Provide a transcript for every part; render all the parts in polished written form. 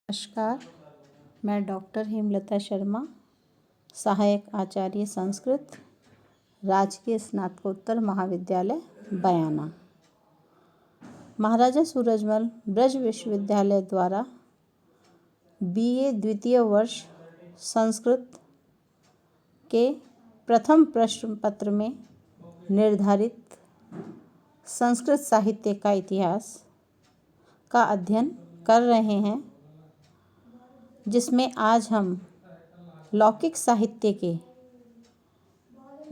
नमस्कार। मैं डॉक्टर हेमलता शर्मा, सहायक आचार्य संस्कृत, राजकीय स्नातकोत्तर महाविद्यालय बयाना, महाराजा सूरजमल ब्रज विश्वविद्यालय द्वारा BA द्वितीय वर्ष संस्कृत के प्रथम प्रश्न पत्र में निर्धारित संस्कृत साहित्य का इतिहास का अध्ययन कर रहे हैं, जिसमें आज हम लौकिक साहित्य के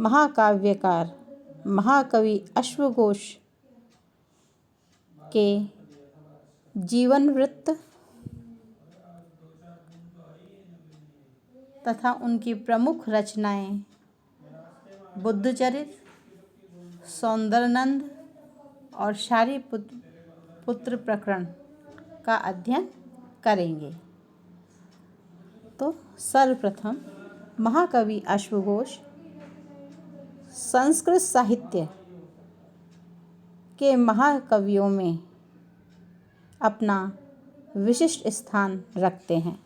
महाकाव्यकार महाकवि अश्वघोष के जीवन वृत्त तथा उनकी प्रमुख रचनाएं बुद्धचरित, सौंदरनंद और शारिपुत्र प्रकरण का अध्ययन करेंगे। तो सर्वप्रथम महाकवि अश्वघोष संस्कृत साहित्य के महाकवियों में अपना विशिष्ट स्थान रखते हैं।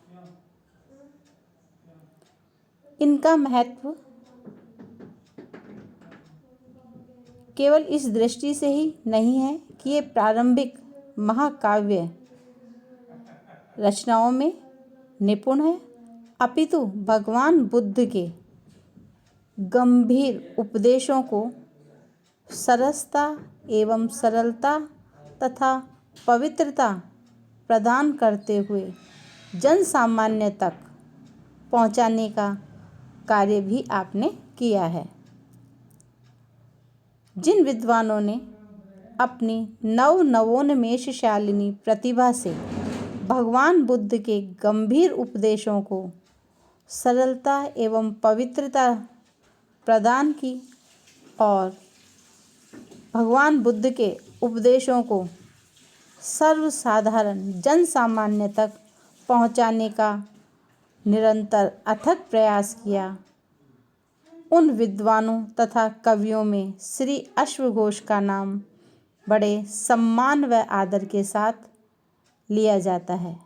इनका महत्व केवल इस दृष्टि से ही नहीं है कि ये प्रारंभिक महाकाव्य रचनाओं में निपुण है, अपितु भगवान बुद्ध के गंभीर उपदेशों को सरसता एवं सरलता तथा पवित्रता प्रदान करते हुए जन सामान्य तक पहुंचाने का कार्य भी आपने किया है। जिन विद्वानों ने अपनी नवोन्मेषशालिनी प्रतिभा से भगवान बुद्ध के गंभीर उपदेशों को सरलता एवं पवित्रता प्रदान की और भगवान बुद्ध के उपदेशों को सर्वसाधारण जन सामान्य तक पहुंचाने का निरंतर अथक प्रयास किया, उन विद्वानों तथा कवियों में श्री अश्वघोष का नाम बड़े सम्मान व आदर के साथ लिया जाता है।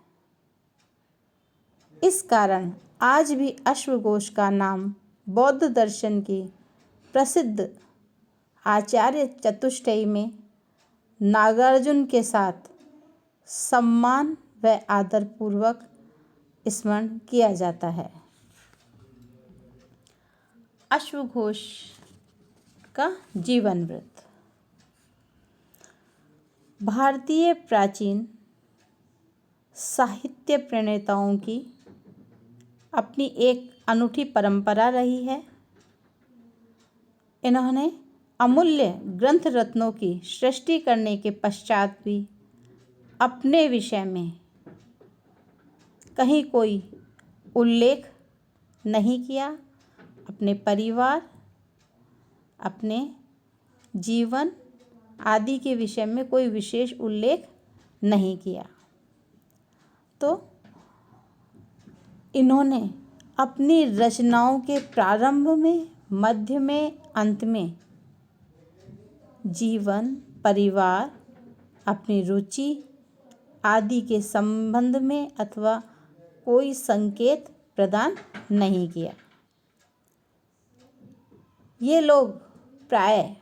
इस कारण आज भी अश्वघोष का नाम बौद्ध दर्शन के प्रसिद्ध आचार्य चतुष्टयी में नागार्जुन के साथ सम्मान व आदरपूर्वक स्मरण किया जाता है। अश्वघोष का जीवन वृत्त। भारतीय प्राचीन साहित्य प्रणेताओं की अपनी एक अनूठी परंपरा रही है। इन्होंने अमूल्य ग्रंथ रत्नों की सृष्टि करने के पश्चात भी अपने विषय में कहीं कोई उल्लेख नहीं किया, अपने परिवार, अपने जीवन आदि के विषय में कोई विशेष उल्लेख नहीं किया। तो इन्होंने अपनी रचनाओं के प्रारंभ में, मध्य में, अंत में जीवन, परिवार, अपनी रुचि आदि के संबंध में अथवा कोई संकेत प्रदान नहीं किया। ये लोग प्रायः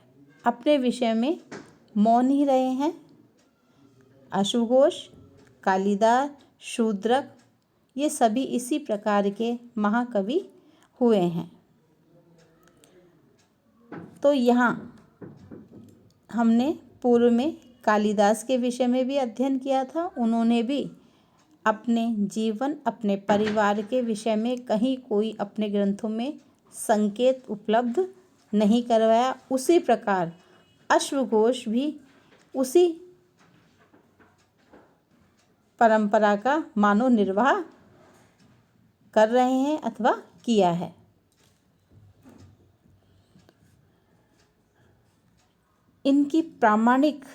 अपने विषय में मौन ही रहे हैं। अश्वघोष, कालिदास, शूद्रक ये सभी इसी प्रकार के महाकवि हुए हैं। तो यहाँ हमने पूर्व में कालिदास के विषय में भी अध्ययन किया था। उन्होंने भी अपने जीवन, अपने परिवार के विषय में कहीं कोई अपने ग्रंथों में संकेत उपलब्ध नहीं करवाया। उसी प्रकार अश्वघोष भी उसी परंपरा का मानव निर्वाह कर रहे हैं अथवा किया है। इनकी प्रामाणिक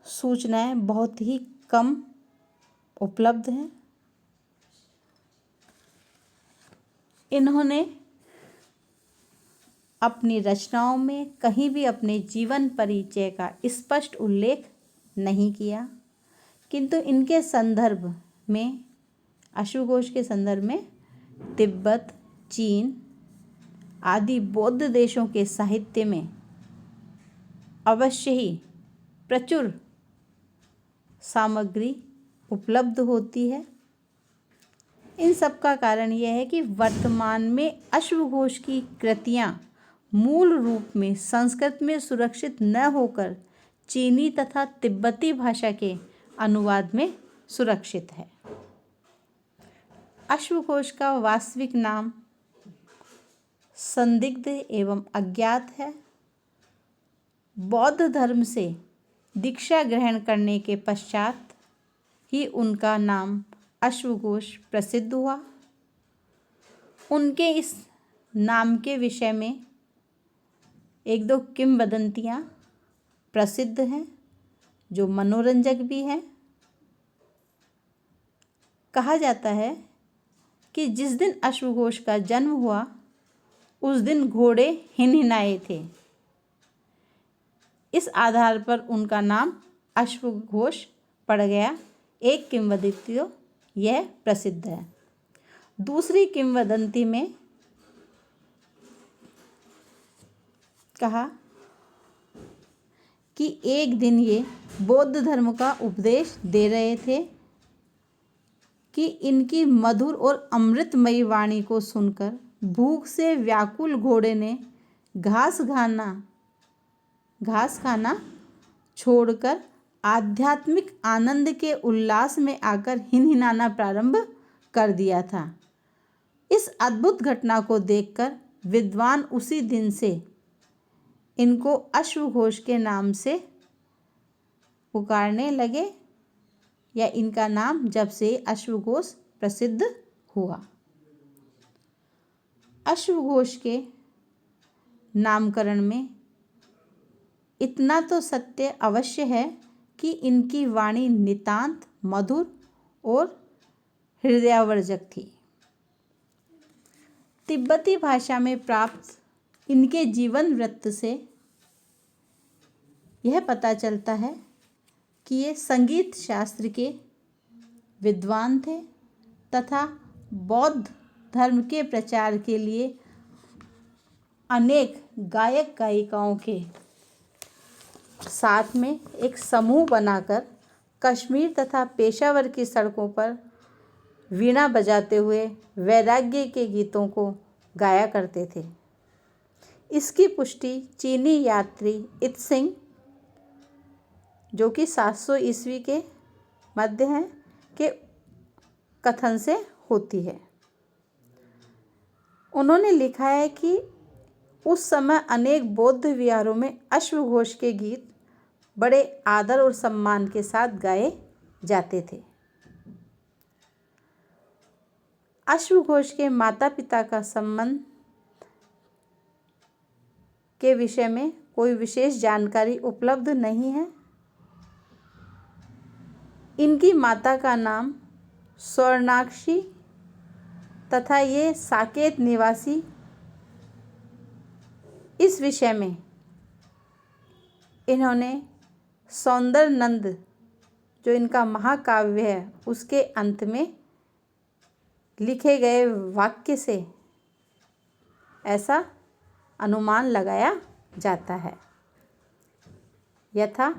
सूचनाएं बहुत ही कम उपलब्ध हैं। इन्होंने अपनी रचनाओं में कहीं भी अपने जीवन परिचय का स्पष्ट उल्लेख नहीं किया, किंतु इनके संदर्भ में अश्वघोष के संदर्भ में तिब्बत, चीन आदि बौद्ध देशों के साहित्य में अवश्य ही प्रचुर सामग्री उपलब्ध होती है। इन सब का कारण यह है कि वर्तमान में अश्वघोष की कृतियाँ मूल रूप में संस्कृत में सुरक्षित न होकर चीनी तथा तिब्बती भाषा के अनुवाद में सुरक्षित है। अश्वघोष का वास्तविक नाम संदिग्ध एवं अज्ञात है। बौद्ध धर्म से दीक्षा ग्रहण करने के पश्चात ही उनका नाम अश्वघोष प्रसिद्ध हुआ। उनके इस नाम के विषय में एक दो किंवदंतियाँ प्रसिद्ध हैं जो मनोरंजक भी हैं। कहा जाता है कि जिस दिन अश्वघोष का जन्म हुआ उस दिन घोड़े हिनहिनाए थे। इस आधार पर उनका नाम अश्वघोष पड़ गया। एक किंवदंती तो यह प्रसिद्ध है। दूसरी किंवदंती में कहा कि एक दिन ये बौद्ध धर्म का उपदेश दे रहे थे कि इनकी मधुर और अमृतमयी वाणी को सुनकर भूख से व्याकुल घोड़े ने घास खाना छोड़कर आध्यात्मिक आनंद के उल्लास में आकर हिनहिनाना प्रारंभ कर दिया था। इस अद्भुत घटना को देखकर विद्वान उसी दिन से इनको अश्वघोष के नाम से पुकारने लगे, या इनका नाम जब से अश्वघोष प्रसिद्ध हुआ। अश्वघोष के नामकरण में इतना तो सत्य अवश्य है कि इनकी वाणी नितांत मधुर और हृदयावर्जक थी। तिब्बती भाषा में प्राप्त इनके जीवन वृत्त से यह पता चलता है कि ये संगीत शास्त्र के विद्वान थे तथा बौद्ध धर्म के प्रचार के लिए अनेक गायक गायिकाओं के साथ में एक समूह बनाकर कश्मीर तथा पेशावर की सड़कों पर वीणा बजाते हुए वैराग्य के गीतों को गाया करते थे। इसकी पुष्टि चीनी यात्री इत्सिंग, जो कि 700 ईस्वी के मध्य हैं, के कथन से होती है। उन्होंने लिखा है कि उस समय अनेक बौद्ध विहारों में अश्वघोष के गीत बड़े आदर और सम्मान के साथ गाए जाते थे। अश्वघोष के माता पिता का संबंध के विषय में कोई विशेष जानकारी उपलब्ध नहीं है। इनकी माता का नाम स्वर्णाक्षी तथा ये साकेत निवासी। इस विषय में इन्होंने सौंदरनंद, जो इनका महाकाव्य है, उसके अंत में लिखे गए वाक्य से ऐसा अनुमान लगाया जाता है। यथा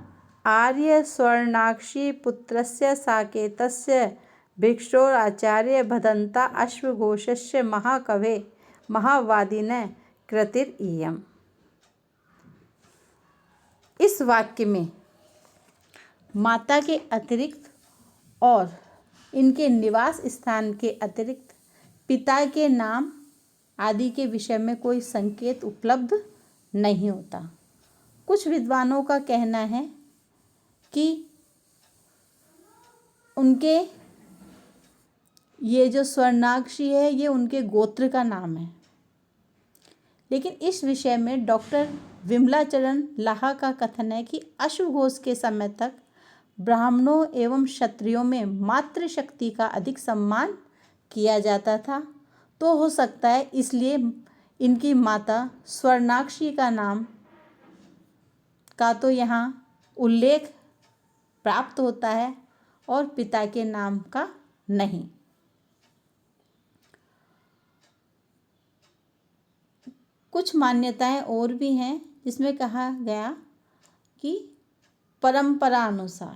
आर्य स्वर्णाक्षी पुत्रस्य साकेतस्य भिक्षोराचार्य भदन्ता अश्वघोषस्य महाकवे महावादिने कृतिरियम्। इस वाक्य में माता के अतिरिक्त और इनके निवास स्थान के अतिरिक्त पिता के नाम आदि के विषय में कोई संकेत उपलब्ध नहीं होता। कुछ विद्वानों का कहना है कि उनके ये जो स्वर्णाक्षी है ये उनके गोत्र का नाम है, लेकिन इस विषय में डॉक्टर विमलाचरण लाहा का कथन है कि अश्वघोष के समय तक ब्राह्मणों एवं क्षत्रियों में मातृशक्ति का अधिक सम्मान किया जाता था, तो हो सकता है इसलिए इनकी माता स्वर्णाक्षी का नाम का तो यहाँ उल्लेख प्राप्त होता है और पिता के नाम का नहीं। कुछ मान्यताएं और भी हैं जिसमें कहा गया कि परंपरा अनुसार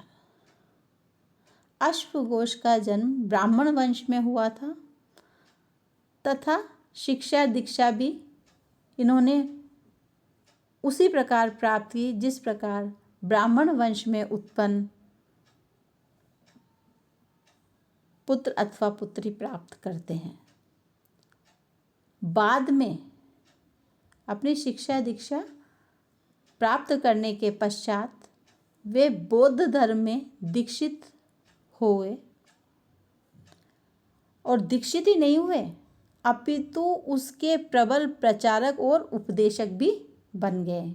अश्वघोष का जन्म ब्राह्मण वंश में हुआ था तथा शिक्षा दीक्षा भी इन्होंने उसी प्रकार प्राप्त की जिस प्रकार ब्राह्मण वंश में उत्पन्न पुत्र अथवा पुत्री प्राप्त करते हैं। बाद में अपनी शिक्षा दीक्षा प्राप्त करने के पश्चात वे बौद्ध धर्म में दीक्षित हुए और दीक्षित ही नहीं हुए अपितु उसके प्रबल प्रचारक और उपदेशक भी बन गए।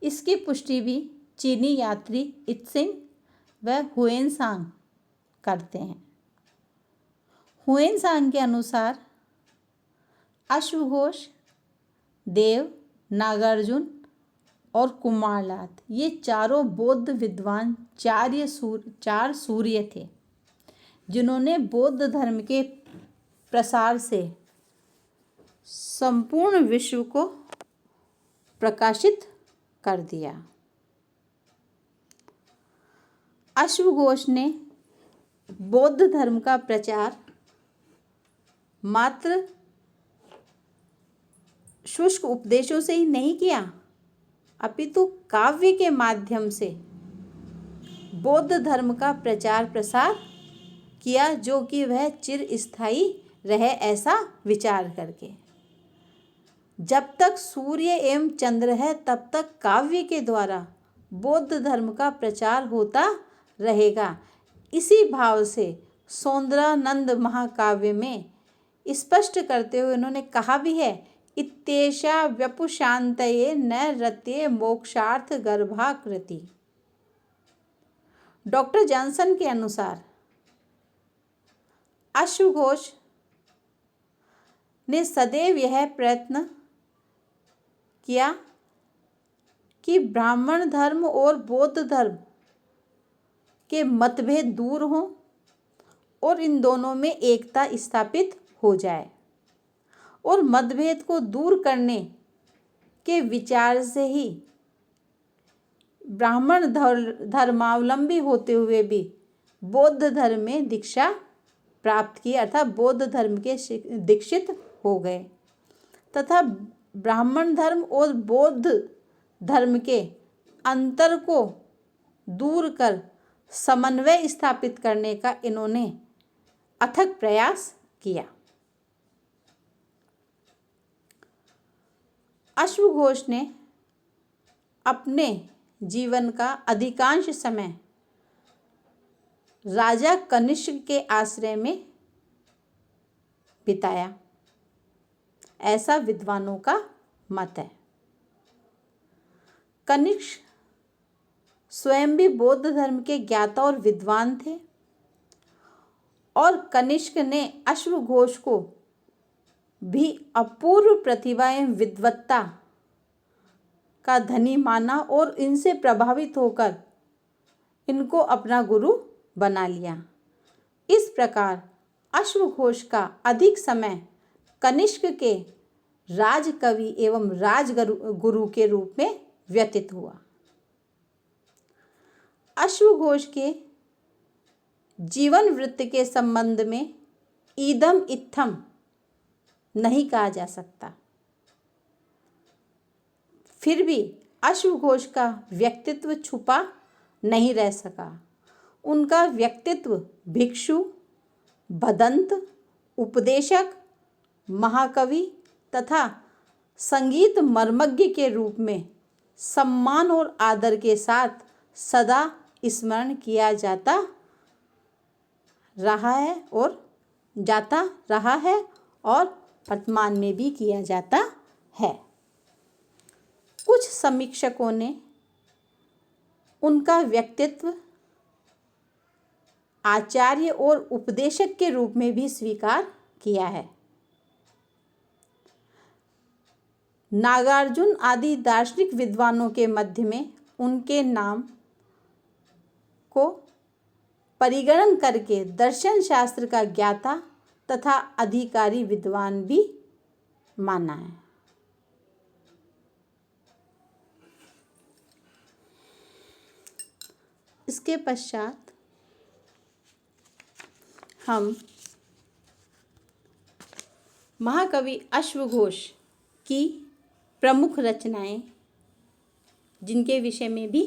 इसकी पुष्टि भी चीनी यात्री इत्सिंग व हुएनसांग करते हैं। हुएनसांग के अनुसार अश्वघोष, देव, नागार्जुन और कुमारनाथ ये चारों बौद्ध विद्वान चार सूर्य थे जिन्होंने बौद्ध धर्म के प्रसार से संपूर्ण विश्व को प्रकाशित कर दिया। अश्वघोष ने बौद्ध धर्म का प्रचार मात्र शुष्क उपदेशों से ही नहीं किया अपितु काव्य के माध्यम से बौद्ध धर्म का प्रचार प्रसार किया, जो कि वह चिरस्थायी रहे ऐसा विचार करके। जब तक सूर्य एवं चंद्र है तब तक काव्य के द्वारा बौद्ध धर्म का प्रचार होता रहेगा। इसी भाव से सौंदरानंद महाकाव्य में स्पष्ट करते हुए उन्होंने कहा भी है, इत्येषा व्यपुशान्तये न रते मोक्षार्थ गर्भाकृति। डॉक्टर जॉनसन के अनुसार अश्वघोष ने सदैव यह प्रयत्न किया कि ब्राह्मण धर्म और बौद्ध धर्म के मतभेद दूर हों और इन दोनों में एकता स्थापित हो जाए और मतभेद को दूर करने के विचार से ही ब्राह्मण धर्मावलंबी होते हुए भी बौद्ध धर्म में दीक्षा प्राप्त की अर्थात बौद्ध धर्म के दीक्षित हो गए तथा ब्राह्मण धर्म और बौद्ध धर्म के अंतर को दूर कर समन्वय स्थापित करने का इन्होंने अथक प्रयास किया। अश्वघोष ने अपने जीवन का अधिकांश समय राजा कनिष्क के आश्रय में बिताया, ऐसा विद्वानों का मत है। कनिष्क स्वयं भी बौद्ध धर्म के ज्ञाता और विद्वान थे और कनिष्क ने अश्वघोष को भी अपूर्व प्रतिभा एवं विद्वत्ता का धनी माना और इनसे प्रभावित होकर इनको अपना गुरु बना लिया। इस प्रकार अश्वघोष का अधिक समय कनिष्क के राजकवि एवं राजगुरु के रूप में व्यतीत हुआ। अश्वघोष के जीवन वृत्त के संबंध में इदम इत्थम नहीं कहा जा सकता, फिर भी अश्वघोष का व्यक्तित्व छुपा नहीं रह सका। उनका व्यक्तित्व भिक्षु, भदंत, उपदेशक, महाकवि तथा संगीत मर्मज्ञ के रूप में सम्मान और आदर के साथ सदा स्मरण किया जाता रहा है और वर्तमान में भी किया जाता है। कुछ समीक्षकों ने उनका व्यक्तित्व आचार्य और उपदेशक के रूप में भी स्वीकार किया है। नागार्जुन आदि दार्शनिक विद्वानों के मध्य में उनके नाम को परिगणन करके दर्शन शास्त्र का ज्ञाता तथा अधिकारी विद्वान भी माना है। इसके पश्चात हम महाकवि अश्वघोष की प्रमुख रचनाएं जिनके विषय में भी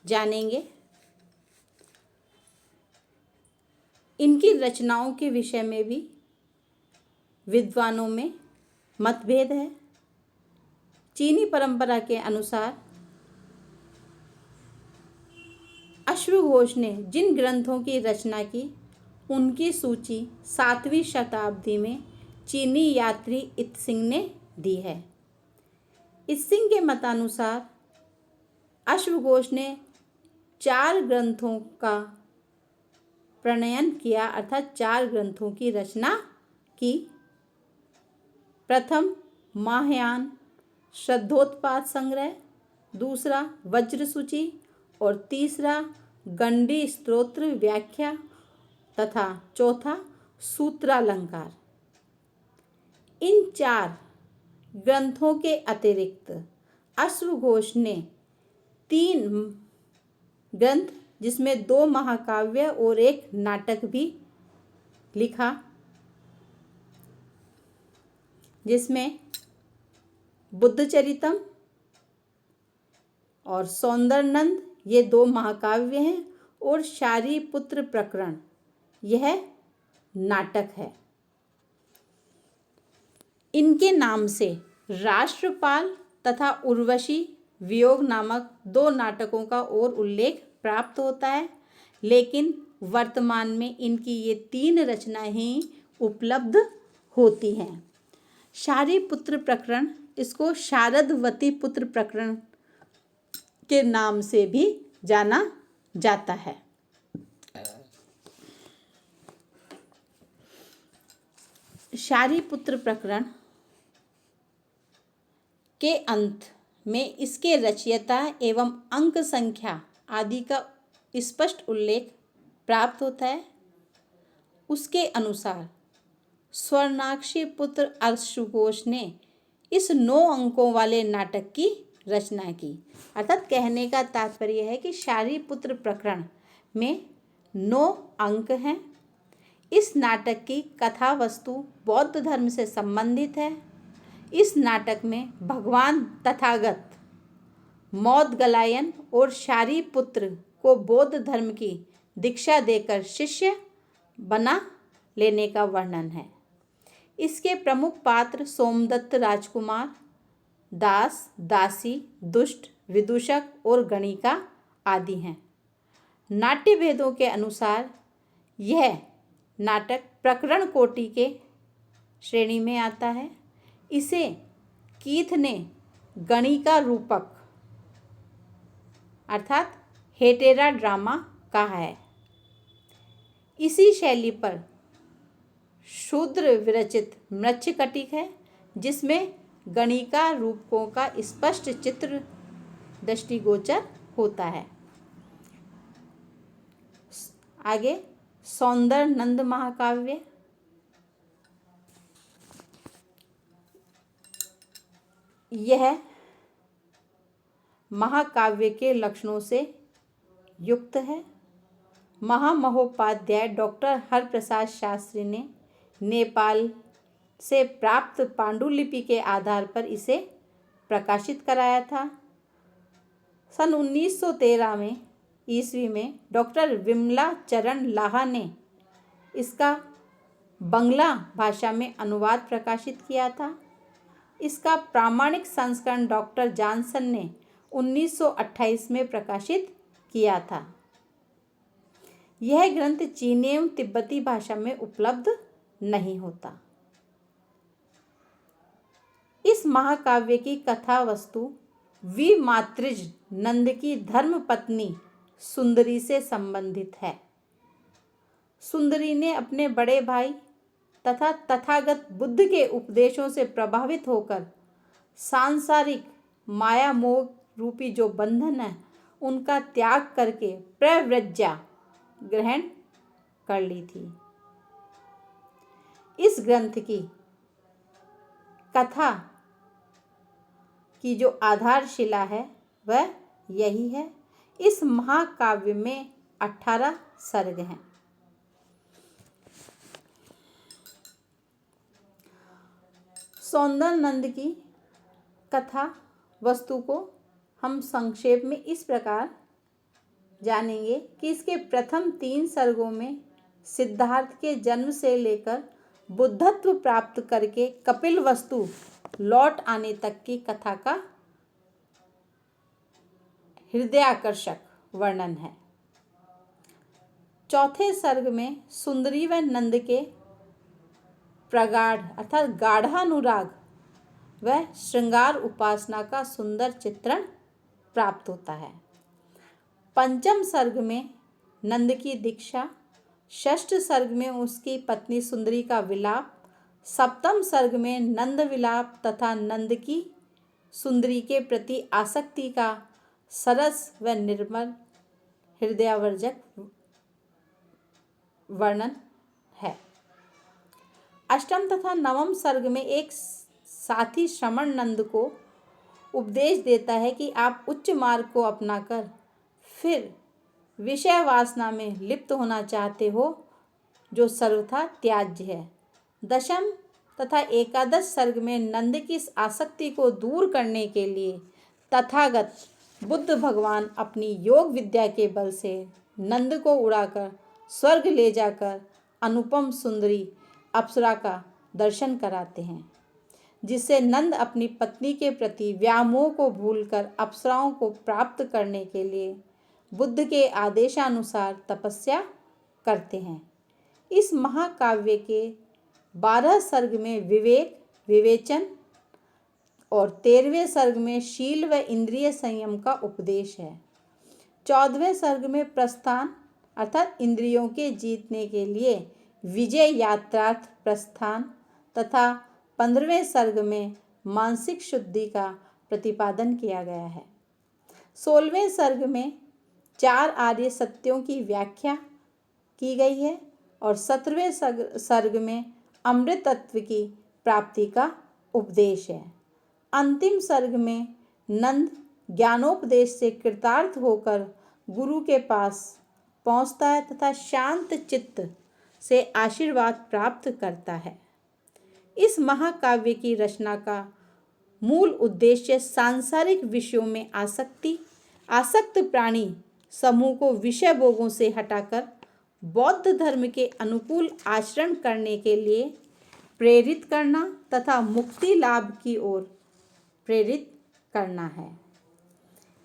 जानेंगे। इनकी रचनाओं के विषय में भी विद्वानों में मतभेद है। चीनी परंपरा के अनुसार अश्वघोष ने जिन ग्रंथों की रचना की उनकी सूची 7वीं शताब्दी में चीनी यात्री इत्सिंग ने दी है। इत्सिंग के मतानुसार अश्वघोष ने 4 ग्रंथों का प्रणयन किया, अर्थात 4 ग्रंथों की रचना की। प्रथम महायान श्रद्धोत्पाद संग्रह, दूसरा वज्रसूची और तीसरा गंडी स्तोत्र व्याख्या तथा चौथा सूत्रालंकार। इन 4 ग्रंथों के अतिरिक्त अश्वघोष ने 3 ग्रंथ जिसमें 2 महाकाव्य और 1 नाटक भी लिखा, जिसमें बुद्धचरितम और सौंदरनंद ये 2 महाकाव्य हैं और शारिपुत्र प्रकरण यह नाटक है। इनके नाम से राष्ट्रपाल तथा उर्वशी वियोग नामक 2 नाटकों का और उल्लेख प्राप्त होता है, लेकिन वर्तमान में इनकी ये 3 रचनाएं ही उपलब्ध होती हैं। शारिपुत्र प्रकरण, इसको शारदवती पुत्र प्रकरण के नाम से भी जाना जाता है। शारिपुत्र प्रकरण के अंत में इसके रचयिता एवं अंक संख्या आदि का स्पष्ट उल्लेख प्राप्त होता है। उसके अनुसार स्वर्णाक्षी पुत्र अश्वघोष ने इस 9 अंकों वाले नाटक की रचना की। अर्थात कहने का तात्पर्य है कि शारिपुत्र प्रकरण में 9 अंक हैं। इस नाटक की कथा वस्तु बौद्ध धर्म से संबंधित है। इस नाटक में भगवान तथागत मौदगलायन और शारिपुत्र को बौद्ध धर्म की दीक्षा देकर शिष्य बना लेने का वर्णन है। इसके प्रमुख पात्र सोमदत्त राजकुमार, दास, दासी, दुष्ट, विदूषक और गणिका आदि हैं। नाट्य भेदों के अनुसार यह नाटक प्रकरण कोटि के श्रेणी में आता है। इसे कीथ ने गणिका रूपक अर्थात हेटेरा ड्रामा कहा है। इसी शैली पर शूद्र विरचित मृच्छकटिक है, जिसमें गणिका रूपकों का स्पष्ट चित्र दृष्टिगोचर होता है। आगे सौंदरनंद महाकाव्य, यह महाकाव्य के लक्षणों से युक्त है। महामहोपाध्याय डॉक्टर हरप्रसाद शास्त्री ने नेपाल से प्राप्त पांडुलिपि के आधार पर इसे प्रकाशित कराया था। सन 1913 ईस्वी में डॉक्टर विमला चरण लाहा ने इसका बंगला भाषा में अनुवाद प्रकाशित किया था। इसका प्रामाणिक संस्करण डॉक्टर जॉनसन ने 1928 में प्रकाशित किया था। यह ग्रंथ चीनी एवं तिब्बती भाषा में उपलब्ध नहीं होता। इस महाकाव्य की कथा वस्तु विमातृज नंद की धर्मपत्नी सुंदरी से संबंधित है। सुंदरी ने अपने बड़े भाई तथा तथागत बुद्ध के उपदेशों से प्रभावित होकर सांसारिक माया मोह रूपी जो बंधन है उनका त्याग करके प्रव्रज्या ग्रहण कर ली थी। इस ग्रंथ की कथा की जो आधारशिला है वह यही है। इस महाकाव्य में 18 सर्ग हैं। सौंदर्यनंद की कथा वस्तु को हम संक्षेप में इस प्रकार जानेंगे कि इसके प्रथम 3 सर्गों में सिद्धार्थ के जन्म से लेकर बुद्धत्व प्राप्त करके कपिलवस्तु लौट आने तक की कथा का हृदयाकर्षक वर्णन है। चौथे सर्ग में सुंदरी व नंद के प्रगाढ़ अर्थात गाढ़ानुराग व श्रृंगार उपासना का सुंदर चित्रण प्राप्त होता है। पंचम सर्ग में नंद की दीक्षा, षष्ठ सर्ग में उसकी पत्नी सुंदरी का विलाप, सप्तम सर्ग में नंद विलाप तथा नंद की सुंदरी के प्रति आसक्ति का सरस व निर्मल हृदयावर्जक वर्णन है। अष्टम तथा नवम सर्ग में एक साथी श्रमण नंद को उपदेश देता है कि आप उच्च मार्ग को अपनाकर फिर विषय वासना में लिप्त होना चाहते हो, जो सर्वथा त्याज्य है। दशम तथा एकादश सर्ग में नंद की इस आसक्ति को दूर करने के लिए तथागत बुद्ध भगवान अपनी योग विद्या के बल से नंद को उड़ाकर स्वर्ग ले जाकर अनुपम सुंदरी अप्सरा का दर्शन कराते हैं, जिससे नंद अपनी पत्नी के प्रति व्यामोह को भूलकर अप्सराओं को प्राप्त करने के लिए बुद्ध के आदेशानुसार तपस्या करते हैं। इस महाकाव्य के 12 सर्ग में विवेक, विवेचन और 13वें सर्ग में शील व इंद्रिय संयम का उपदेश है। 14वें सर्ग में प्रस्थान अर्थात इंद्रियों के जीतने के लिए विजय यात्रार्थ प्रस्थान तथा 15वें सर्ग में मानसिक शुद्धि का प्रतिपादन किया गया है। 16वें सर्ग में 4 आर्य सत्यों की व्याख्या की गई है और 17वें सर्ग में अमृत तत्व की प्राप्ति का उपदेश है। अंतिम सर्ग में नंद ज्ञानोपदेश से कृतार्थ होकर गुरु के पास पहुंचता है तथा शांत चित्त से आशीर्वाद प्राप्त करता है। इस महाकाव्य की रचना का मूल उद्देश्य सांसारिक विषयों में आसक्त प्राणी समूह को विषय भोगों से हटाकर बौद्ध धर्म के अनुकूल आचरण करने के लिए प्रेरित करना तथा मुक्ति लाभ की ओर प्रेरित करना है।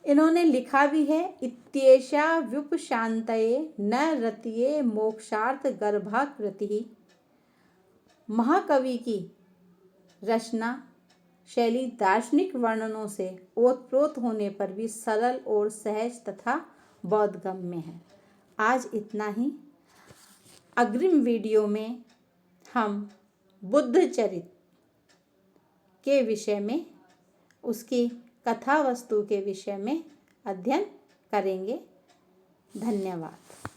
इन्होंने लिखा भी है, इत्येषा व्युपशान्तये न रतिये मोक्षार्थ गर्भाकृतिः। महाकवि की रचना शैली दार्शनिक वर्णनों से ओतप्रोत होने पर भी सरल और सहज तथा बोधगम्य है। आज इतना ही। अग्रिम वीडियो में हम बुद्ध चरित्र के विषय में, उसकी कथा वस्तु के विषय में अध्ययन करेंगे। धन्यवाद।